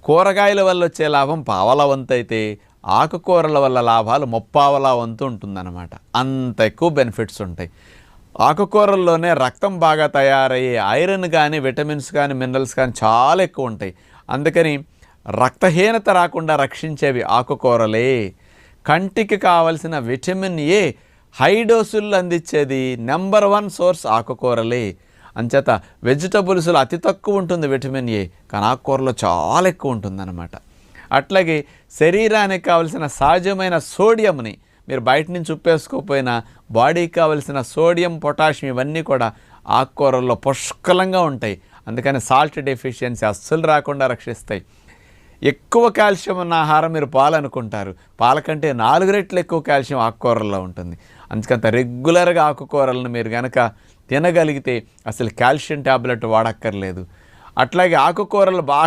కూరగాయల వల్ల వచ్చే లాభం పావలా వంతు అయితే ఆకుకూరల వల్ల లాభాలు ముప్పావలా వంతు ఉంటుందన్నమాట. అంత ఎక్కువ బెనిఫిట్స్ ఉంటాయి. ఆకుకూరల్లోనే రక్తం బాగా తయారయ్యే ఐరన్ కానీ, విటమిన్స్ కానీ, మినరల్స్ కానీ చాలా ఎక్కువ ఉంటాయి. అందుకని రక్తహీనత రాకుండా రక్షించేవి ఆకుకూరలే. కంటికి కావలసిన విటమిన్ ఏ హై డోసుల్లో అందించేది నెంబర్ 1 సోర్స్ ఆకుకూరలే. అంచేత వెజిటబుల్స్లో అతి తక్కువ ఉంటుంది విటమిన్ ఏ, కానీ ఆకుకూరలో చాలా ఎక్కువ ఉంటుందన్నమాట. అట్లాగే శరీరానికి కావలసిన సహజమైన సోడియంని మీరు బయట నుంచి ఉప్పేసుకోకపోయినా బాడీకి కావలసిన సోడియం, పొటాషియం ఇవన్నీ కూడా ఆకుకూరల్లో పుష్కలంగా ఉంటాయి. అందుకని సాల్ట్ డెఫిషియన్సీ అస్సలు రాకుండా రక్షిస్తాయి. ఎక్కువ కాల్షియం ఉన్న ఆహారం మీరు పాలు అనుకుంటారు, పాల కంటే 4 రెట్లు ఎక్కువ కాల్షియం ఆకుకూరల్లో ఉంటుంది. అందుకంత రెగ్యులర్గా ఆకుకూరలను మీరు కనుక తినగలిగితే అసలు కాల్షియం ట్యాబ్లెట్ వాడక్కర్లేదు. అట్లాగే ఆకుకూరలు బాగా